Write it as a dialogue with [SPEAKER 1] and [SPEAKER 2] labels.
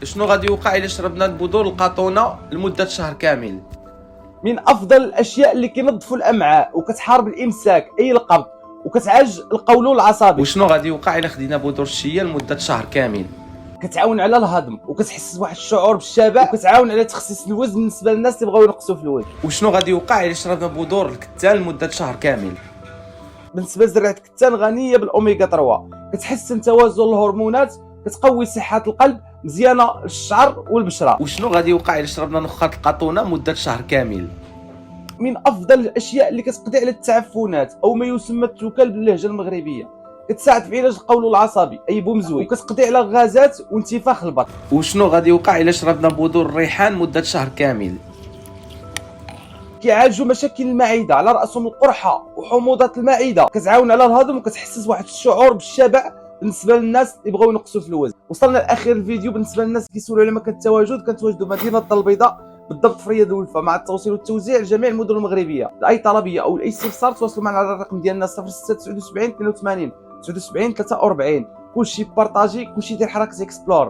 [SPEAKER 1] شنو غادي يوقع الا شربنا البذور القطونه لمده شهر كامل؟
[SPEAKER 2] من افضل الاشياء اللي كينظفوا الامعاء وكتحارب الامساك اي القبض وكتعالج القولون العصبي.
[SPEAKER 1] وشنو غادي يوقع الا خدينا بذور الشيا لمده شهر كامل؟
[SPEAKER 2] كتعاون على الهضم وكتحس بواحد الشعور بالشبع وكتعاون على تخسيس الوزن بالنسبه للناس اللي بغاو ينقصوا في الوزن.
[SPEAKER 1] وشنو غادي يوقع الا شربنا بذور الكتان لمده شهر كامل؟
[SPEAKER 2] بالنسبه لزرعه الكتان غنيه بالاوميغا 3، كتحسن توازن الهرمونات، كتقوي صحه القلب، مزيانه للشعر والبشره.
[SPEAKER 1] وشنو غادي يوقع الا شربنا نخاط القطونه مده شهر كامل؟
[SPEAKER 2] من افضل الاشياء اللي كتقضي على التعفنات او ما يسمى التوكل باللهجه المغربيه، كتساعد في علاج القولون العصبي اي بومزوي، وكتقضي على الغازات وانتفاخ البطن.
[SPEAKER 1] وشنو غادي يوقع الا شربنا بذور الريحان مده شهر كامل؟
[SPEAKER 2] كيعالجوا مشاكل المعده على راسهم القرحه وحموضه المعده، كتعاون على الهضم وكتحسس واحد الشعور بالشبع بالنسبه للناس اللي بغاو ينقصوا في الوزن. وصلنا لاخر الفيديو. بالنسبه للناس اللي كيسولوا على مكان التواجد، كنتواجدوا مدينه الدار البيضاء بالضبط في رياض الولفه، مع التوصيل والتوزيع لجميع المدن المغربيه. لاي طلبيه او لاي استفسار تواصلوا معنا على الرقم ديالنا 0679 82 79 43. كلشي بارطاجي، كلشي دير حركه اكسبلور.